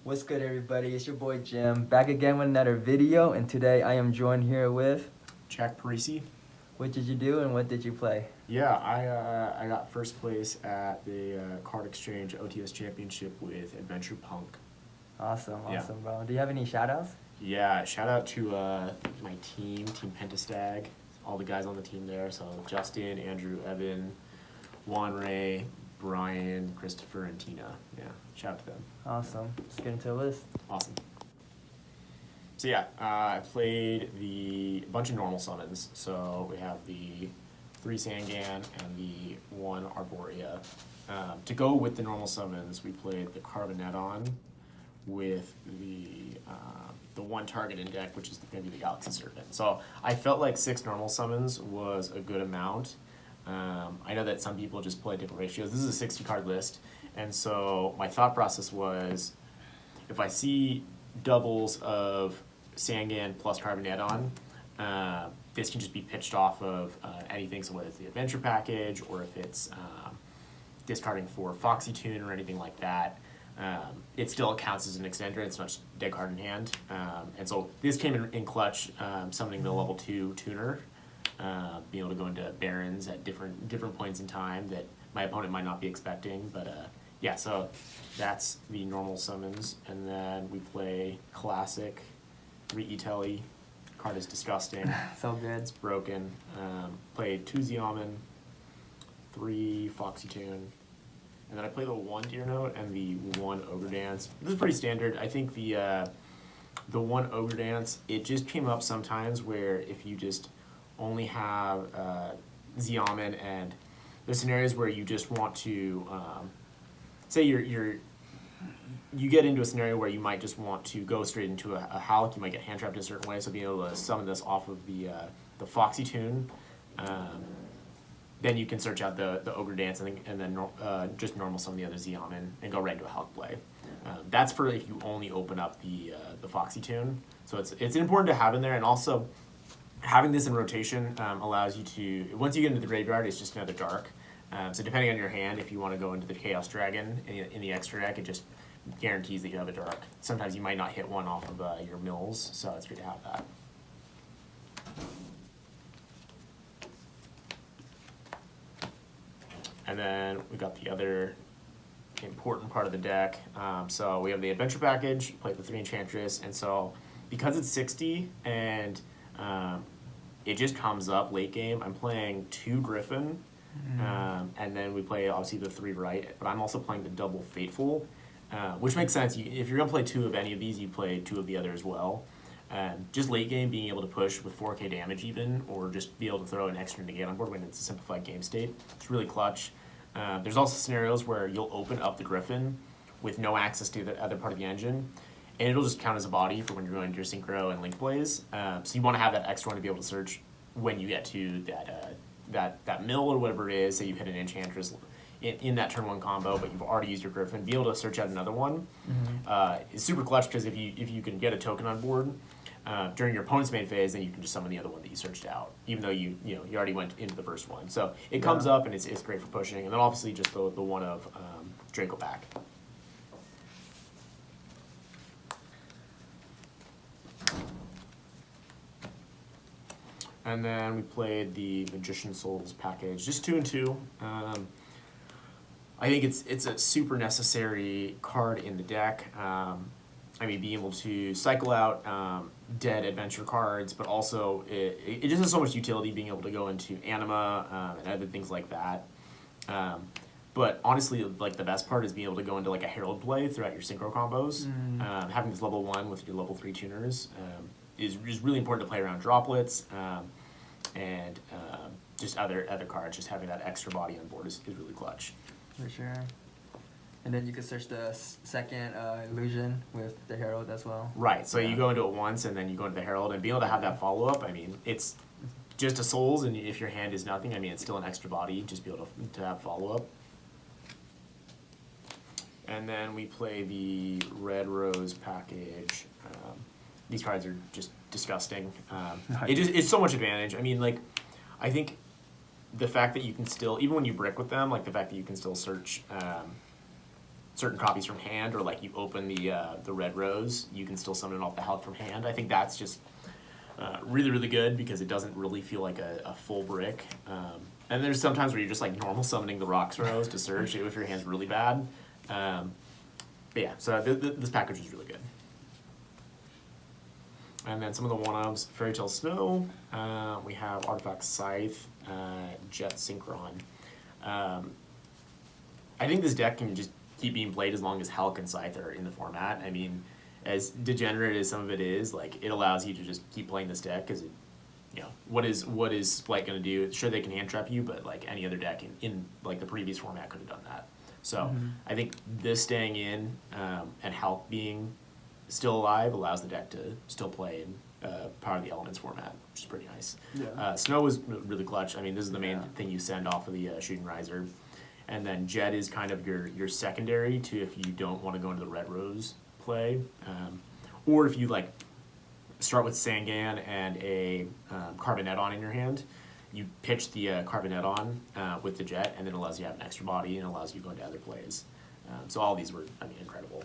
What's good, everybody? It's your boy Jim, back again with another video, and today I am joined here with... Jack Parisi. What did you do and what did you play? Yeah, I got first place at the Card Exchange OTS Championship with Adventure Punk. Awesome, Yeah. bro. Do you have any shout-outs? Yeah, shout out to my team Pentastag, all the guys on the team there. So Justin, Andrew, Evan, Juan Ray, Brian, Christopher, and Tina. Yeah, shout out to them. Awesome. Let's get into the list. Awesome. So yeah, I played a bunch of normal summons. So we have the 3 Sangan and the 1 Arborea. To go with the normal summons, we played the Carbonetton with the 1 target in deck, which is going to be the Galaxy Serpent. So I felt like 6 normal summons was a good amount. I know that some people just play different ratios. This is a 60 card list, and so my thought process was, if I see doubles of Sangan plus Carbonetton, this can just be pitched off of anything, so whether it's the adventure package or if it's discarding for Foxy Tune or anything like that. It still counts as an extender. It's not just dead card in hand. And so this came in clutch, summoning the level 2 tuner, being able to go into Barons at different points in time that my opponent might not be expecting. But yeah, so that's the normal summons. And then we play Classic, 3 E-Telly. Card is disgusting. So good. It's broken. Played 2 Xiamen, 3 Foxy Tune. And then I play the 1 Deer Note and the 1 Ogre Dance. This is pretty standard. I think the 1 Ogre Dance, it just came up sometimes where if you just only have Xiamen, and there's scenarios where you just want to, say you get into a scenario where you might just want to go straight into a Hulk. You might get hand trapped in a certain way, so being able to summon this off of the Foxy Tune, then you can search out the Ogre Dance and then just normal summon the other Xiamen and go right into a Hulk play. That's for if you only open up the Foxy Tune. So it's important to have in there, and also having this in rotation allows you to, once you get into the graveyard, it's just another dark. So depending on your hand, if you want to go into the Chaos Dragon in the extra deck, it just guarantees that you have a dark. Sometimes you might not hit one off of your mills, so it's good to have that. And then we got the other important part of the deck. So we have the adventure package, play the 3 Enchantress, and so because it's 60 and it just comes up late game, I'm playing 2 Griffin, and then we play obviously the 3 Right, but I'm also playing the double Fateful, which makes sense. If you're gonna play 2 of any of these, you play 2 of the other as well. Just late game, being able to push with 4K damage even, or just be able to throw an extra negate on board when it's a simplified game state, it's really clutch. There's also scenarios where you'll open up the Griffin with no access to the other part of the engine, and it'll just count as a body for when you're going to your Synchro and Link plays. So you want to have that extra one to be able to search when you get to that mill or whatever it is. Say you hit an Enchantress in that turn 1 combo, but you've already used your Griffin. Be able to search out another one. It's super clutch because if you can get a token on board during your opponent's main phase, then you can just summon the other one that you searched out, even though you already went into the first one. So it comes up and it's great for pushing. And then obviously just the one of Draco back. And then we played the Magician Souls package, just 2 and 2. I think it's a super necessary card in the deck. I mean, being able to cycle out dead adventure cards, but also it just has so much utility, being able to go into Anima and other things like that. But honestly, like the best part is being able to go into like a Herald play throughout your Synchro combos. Having this level 1 with your level 3 tuners is really important to play around droplets and just other cards. Just having that extra body on board is really clutch. For sure. And then you can search the second illusion with the Herald as well. Right, so you go into it once and then you go into the Herald, and being able to have that follow-up, I mean, it's just a Souls, and if your hand is nothing, I mean, it's still an extra body, just be able to have follow-up. And then we play the Red Rose package. These cards are just disgusting. It's so much advantage. I mean, like, I think the fact that you can still, even when you brick with them, like the fact that you can still search certain copies from hand, or like you open the red rose, you can still summon off the Hulk from hand. I think that's just really, really good because it doesn't really feel like a full brick. And there's sometimes where you're just like normal summoning the Rocks Rose to search if your hand's really bad. But yeah, so this package is really good. And then some of the one-ofs, Fairy Tale Snow, we have Artifact Scythe, Jet Synchron. I think this deck can just keep being played as long as Hulk and Scythe are in the format. I mean, as degenerate as some of it is, like, it allows you to just keep playing this deck because, you know, what is Splight going to do? Sure, they can hand trap you, but like any other deck in like the previous format could have done that. So I think this staying in and Hulk being still alive allows the deck to still play in Power of the Elements format, which is pretty nice. Yeah. Snow was really clutch. I mean, this is the main thing you send off of the Shooting Riser. And then Jet is kind of your secondary to if you don't want to go into the Red Rose play. Or if you like start with Sangan and a Carboneton in your hand, you pitch the Carboneton with the Jet, and then it allows you to have an extra body and allows you to go into other plays. So all these were, I mean, incredible.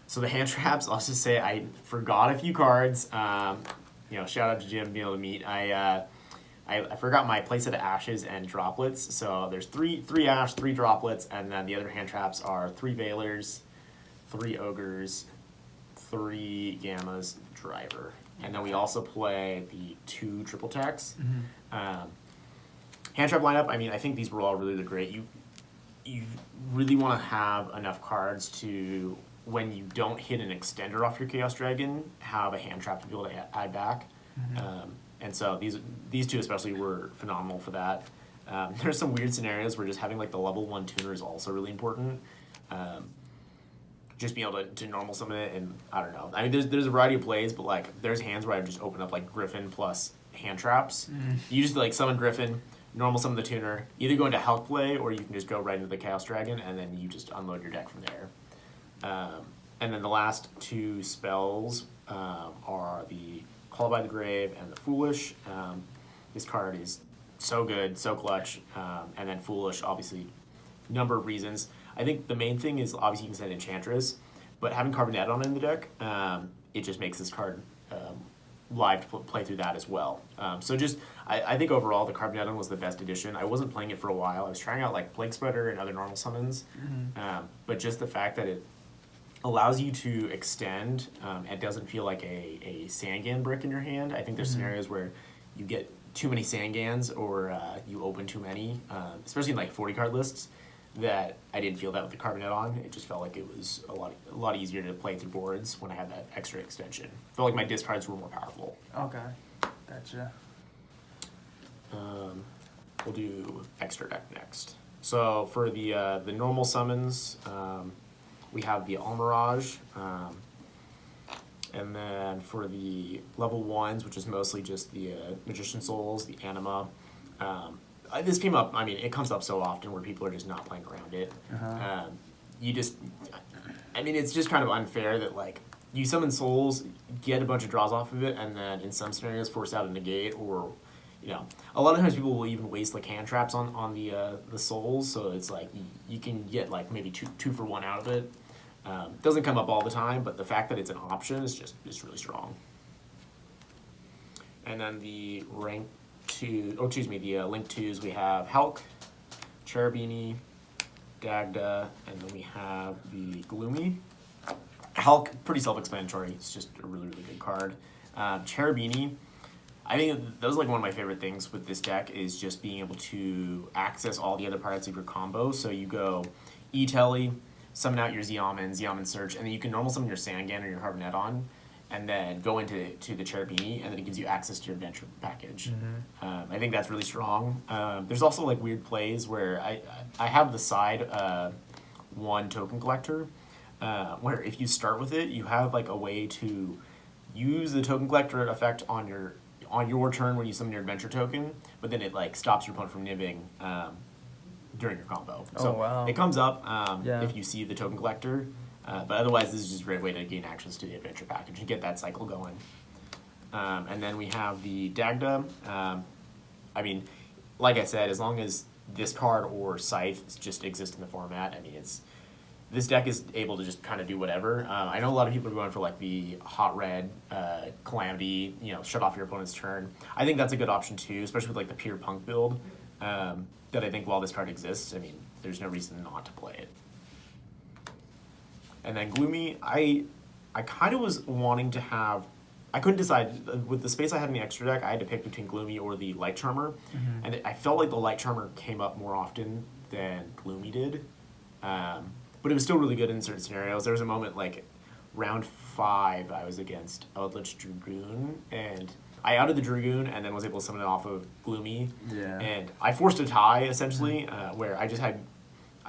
So the hand traps, I'll just say I forgot a few cards. You know, shout out to Jim being able to meet. I forgot my playset of Ashes and Droplets. So there's three Ash, 3 Droplets, and then the other hand traps are 3 Veilers, 3 Ogres, 3 Gammas, Driver. And then we also play the 2 triple techs. Hand trap lineup, I mean, I think these were all really great. You really want to have enough cards to, when you don't hit an extender off your Chaos Dragon, have a hand trap to be able to add back. And so these two especially were phenomenal for that. There's some weird scenarios where just having like the level 1 tuner is also really important. Just being able to normal summon it, and I don't know. I mean, there's a variety of plays, but like there's hands where I just open up like Griffin plus hand traps. You just like summon Griffin, normal summon the tuner, either go into Hulk play or you can just go right into the Chaos Dragon and then you just unload your deck from there. And then the last 2 spells are the Call by the Grave and the Foolish. This card is so good, so clutch. And then Foolish, obviously, number of reasons. I think the main thing is obviously you can send Enchantress, but having Carboneton in the deck, it just makes this card live to play through that as well. So just, I think overall the Carboneton was the best addition. I wasn't playing it for a while. I was trying out like Plague Spreader and other normal summons, but just the fact that it allows you to extend, it doesn't feel like a Sangan brick in your hand. I think there's scenarios where you get too many Sangans or you open too many, especially in like 40 card lists, that I didn't feel that with the Carboneton. It just felt like it was a lot easier to play through boards when I had that extra extension. I felt like my discards were more powerful. Okay, gotcha. We'll do extra deck next. So for the normal summons, we have the Almirage, and then for the level 1s, which is mostly just the Magician Souls, the Anima. This came up, I mean, it comes up so often where people are just not playing around it. I mean, it's just kind of unfair that, like, you summon Souls, get a bunch of draws off of it, and then in some scenarios force out a negate, or, you know, a lot of times people will even waste, like, hand traps on the Souls, so it's like, you can get, like, maybe two for 1 out of it. Doesn't come up all the time, but the fact that it's an option is really strong. And then the Link 2s, we have Hulk, Cherubini, Dagda, and then we have the Gloomy. Hulk, pretty self-explanatory. It's just a really, really good card. Cherubini, I think that was like one of my favorite things with this deck is just being able to access all the other parts of your combo. So you go E-Telly, summon out your Zeoman Search, and then you can normal summon your Sangan or your Carboneton, and then go into the Cherubini, and then it gives you access to your adventure package. I think that's really strong. There's also like weird plays where I have the side 1 token collector, where if you start with it, you have like a way to use the token collector effect on your turn when you summon your adventure token, but then it like stops your opponent from nibbing during your combo. So wow. It comes up if you see the token collector. But otherwise, this is just a great way to gain access to the adventure package and get that cycle going. And then we have the Dagda. I mean, like I said, as long as this card or Scythe just exist in the format. I mean, this deck is able to just kind of do whatever. I know a lot of people are going for like the hot red Calamity, shut off your opponent's turn. I think that's a good option too, especially with like the pure punk build. That I think while this card exists, I mean, there's no reason not to play it. And then Gloomy, I kind of was wanting to have. I couldn't decide. With the space I had in the extra deck, I had to pick between Gloomy or the Light Charmer. And I felt like the Light Charmer came up more often than Gloomy did. But it was still really good in certain scenarios. There was a moment like round 5, I was against Eldritch Dragoon, and I outed the Dragoon and then was able to summon it off of Gloomy. Yeah. And I forced a tie, essentially, where I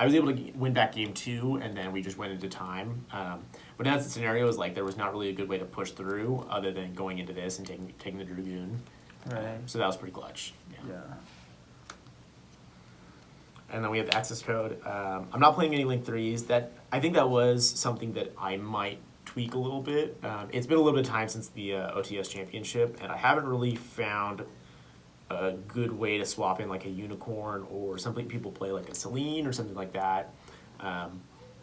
was able to win back game 2, and then we just went into time. But in that scenario, was like there was not really a good way to push through other than going into this and taking the Dragoon. Right. So that was pretty clutch. Yeah. And then we have the access code. I'm not playing any Link 3s. I think that was something that I might tweak a little bit. It's been a little bit of time since the OTS championship, and I haven't really found a good way to swap in like a unicorn or something people play like a Celine or something like that. I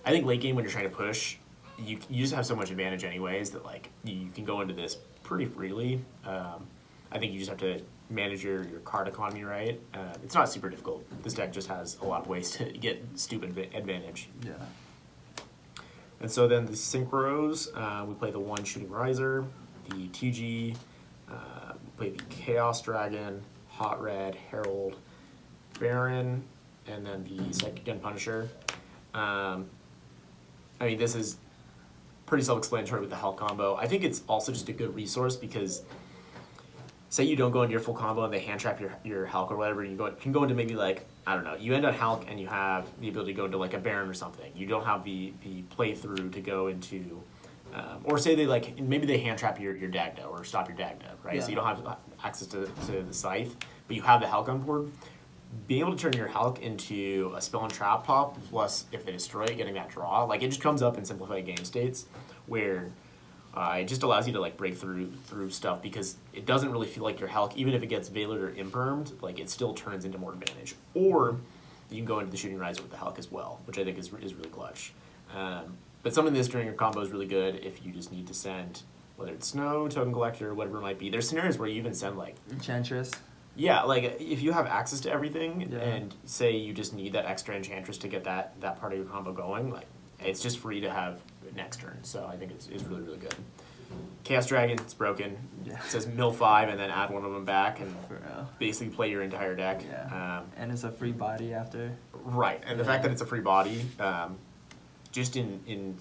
think late game when you're trying to push, you just have so much advantage anyways that like you can go into this pretty freely. I think you just have to manage your card economy right. It's not super difficult. This deck just has a lot of ways to get stupid advantage. Yeah. And so then the synchros, we play the 1 Shooting Riser, the TG, play the Chaos Dragon, Hot Red, Herald, Baron, and then the Psychic Gun Punisher. I mean, this is pretty self-explanatory with the Hulk combo. I think it's also just a good resource because say you don't go into your full combo and they hand trap your Hulk or whatever, you can go into maybe like, I don't know, you end on Hulk and you have the ability to go into like a Baron or something. You don't have the playthrough to go into, or say maybe they hand trap your Dagda or stop your Dagda, right? Yeah. So you don't have access to the Scythe, but you have the Hulk on board. Being able to turn your Hulk into a spell and trap pop, plus if they destroy it, getting that draw, like it just comes up in simplified game states where it just allows you to like break through stuff because it doesn't really feel like your Hulk, even if it gets veilered or impermed, like it still turns into more advantage. Or you can go into the Shooting Riser with the Hulk as well, which I think is really clutch. But summoning this during your combo is really good if you just need to send, whether it's Snow, Token Collector, whatever it might be. There's scenarios where you even send like Enchantress. Yeah, like if you have access to everything Yeah. and say you just need that extra Enchantress to get that part of your combo going, like it's just free to have next turn. So I think it's really, really good. Chaos Dragon, it's broken. Yeah. It says mill 5 and then add one of them back and For real. basically play your entire deck. Yeah. And it's a free body after. Right, and the fact that it's a free body, just in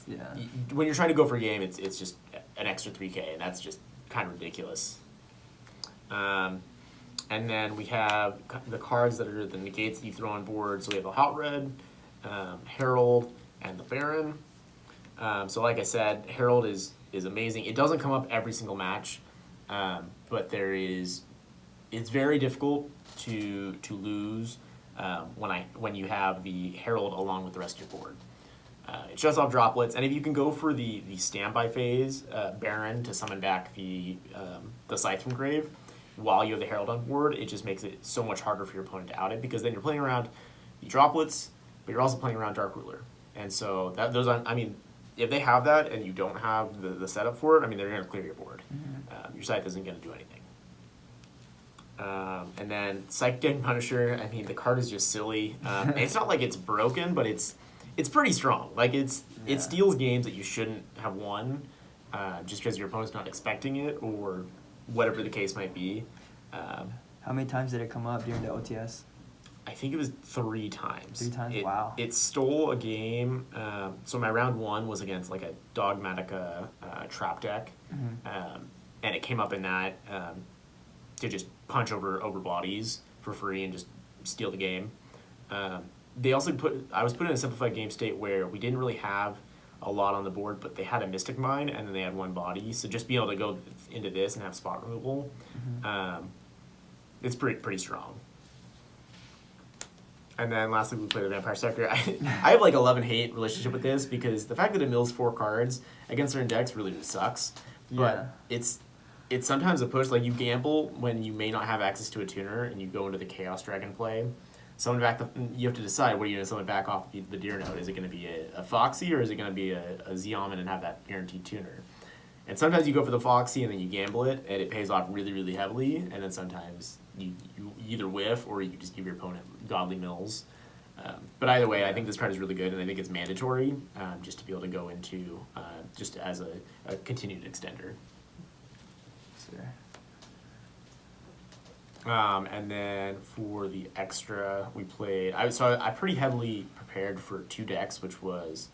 Yeah. when you're trying to go for a game, it's just an extra 3K, and that's just kind of ridiculous. And then we have the cards that are the negates that you throw on board. So we have the Hot Red, Herald, and the Baron. So like I said, Herald is amazing. It doesn't come up every single match, but it's very difficult to lose when you have the Herald along with the rest of your board. It shuts off droplets, and if you can go for the standby phase Baron to summon back the Scythe from grave while you have the Herald on board, it just makes it so much harder for your opponent to out it because then you're playing around the droplets, but you're also playing around Dark Ruler, and so I mean, if they have that and you don't have the setup for it, I mean, they're going to clear your board. Your Scythe isn't going to do anything. And then Psychic Gun Punisher, I mean, the card is just silly. It's not like it's broken, but it's pretty strong. Like it steals games that you shouldn't have won, just because your opponent's not expecting it or whatever the case might be. How many times did it come up during the OTS? I think it was 3 times. 3 times? Wow. It stole a game. So my round 1 was against like a Dogmatica trap deck, and it came up in that to just punch over bodies for free and just steal the game. They also I was put in a simplified game state where we didn't really have a lot on the board, but they had a Mystic Mine and then they had 1 body. So just being able to go into this and have spot removal, it's pretty strong. And then lastly, we play the Vampire Sucker. I have like a love-and-hate relationship with this because the fact that it mills 4 cards against certain decks really just sucks. But it's sometimes a push. Like you gamble when you may not have access to a tuner and you go into the Chaos Dragon play. summon back you have to decide what are you going to summon back off the deer note. Is it going to be a Foxy or is it going to be a Zeoman and have that guaranteed tuner? And sometimes you go for the Foxy and then you gamble it and it pays off really, really heavily. And then sometimes you either whiff or you just give your opponent godly mills. But either way, I think this card is really good, and I think it's mandatory just to be able to go into just as a continued extender. Sure. And then for the extra, we played. I pretty heavily prepared for 2 decks, which was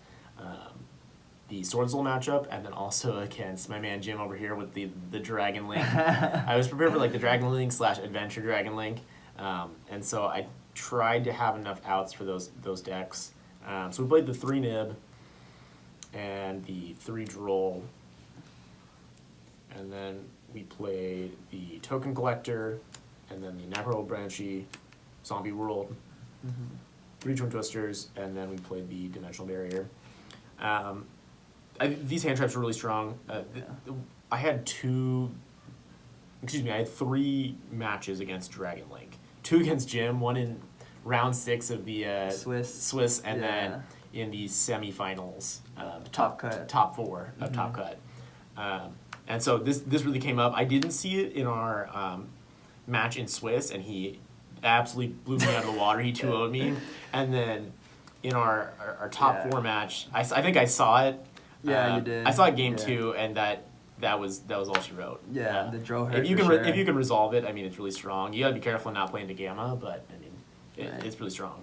the Sword Soul matchup, and then also against my man Jim over here with the Dragon Link. I was prepared for like the Dragon Link / Adventure Dragon Link, and so I tried to have enough outs for those decks. So we played the 3 Nib and the 3 Droll, and then we played the Token Collector, and then the Necro Branchy, Zombie World, 3 Twin Twisters, and then we played the Dimensional Barrier. These hand traps were really strong. I had 3 matches against Dragon Link. 2 against Jim, 1 in round 6 of the Swiss, and then in the semifinals, top 4 of Top Cut. And so this really came up. I didn't see it in our match in Swiss, and he absolutely blew me out of the water. He 2-0'd me. And then in our top 4 match, I think I saw it. Yeah, you did. I saw it game 2, and that was all she wrote. Yeah, the draw hurt. If you can resolve it, I mean, it's really strong. You gotta be careful not playing the Gamma, but I mean, it's really strong.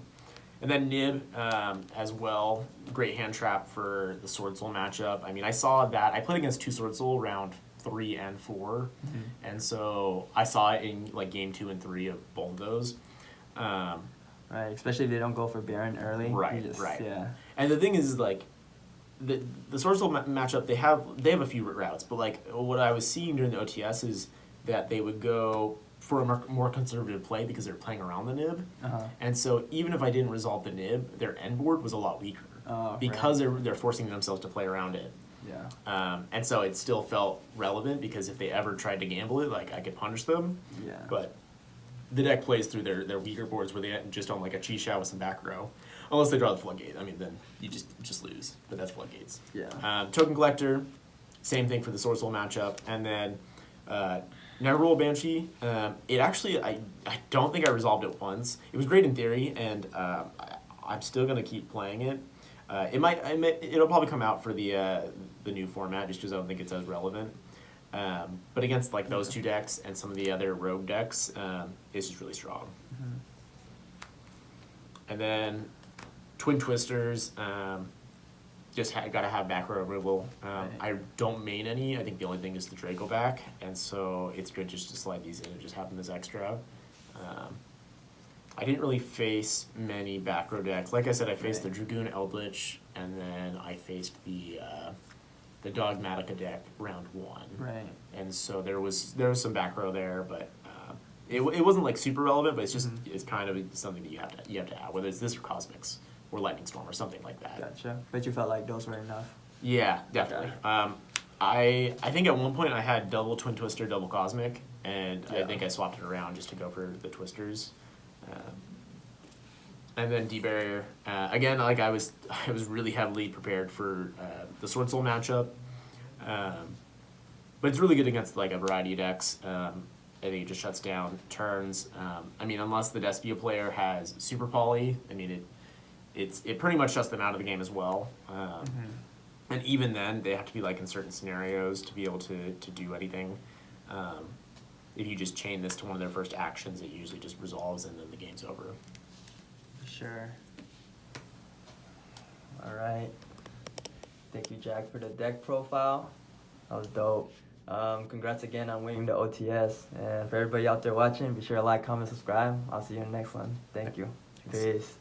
And then Nib as well, great hand trap for the Sword Soul matchup. I mean, I saw that. I played against 2 Sword Soul round 3 and 4, and so I saw it in like game 2 and 3 of both of those. Right, especially if they don't go for Baron early. Right. Yeah. And the thing is, like, the Sword Soul matchup, they have a few routes, but like what I was seeing during the OTS is that they would go for a more conservative play because they're playing around the Nib, and so even if I didn't resolve the Nib, their end board was a lot weaker because they're forcing themselves to play around it. Yeah. And so it still felt relevant because if they ever tried to gamble it, like I could punish them. Yeah. But the deck plays through their weaker boards where they just don't like a Chi Shao with some back row. Unless they draw the Floodgate. I mean, then you just lose. But that's Floodgates. Yeah. Token Collector, same thing for the Sword Soul matchup. And then Neverroll Banshee. It actually, I don't think I resolved it once. It was great in theory, and I'm still going to keep playing it. It'll probably come out for the new format just because I don't think it's as relevant. But against like those 2 decks and some of the other rogue decks, it's just really strong. And then Twin Twisters, just gotta have back row removal. I don't main any. I think the only thing is the Draco back, and so it's good just to slide these in and just have them as extra. I didn't really face many back row decks. Like I said, I faced the Dragoon Eldritch, and then I faced the Dogmatica deck round 1. Right. And so there was some back row there, but it wasn't like super relevant, but it's just it's kind of something that you have to have, whether it's this or Cosmics or Lightning Storm or something like that. Gotcha. But you felt like those were enough. Yeah, definitely. I think at one point I had double Twin Twister, double Cosmic, and I think I swapped it around just to go for the Twisters. And then D-Barrier. Again, like I was really heavily prepared for the Sword Soul matchup. But it's really good against like a variety of decks. I think it just shuts down turns. I mean, unless the Despia player has Super Poly, I mean, it pretty much shuts them out of the game as well. And even then, they have to be like in certain scenarios to be able to do anything. If you just chain this to one of their first actions, it usually just resolves and then the game's over. Sure. All right. Thank you, Jack, for the deck profile. That was dope. Congrats again on winning the OTS. And for everybody out there watching, be sure to like, comment, subscribe. I'll see you in the next one. Thank you. Thanks. Peace.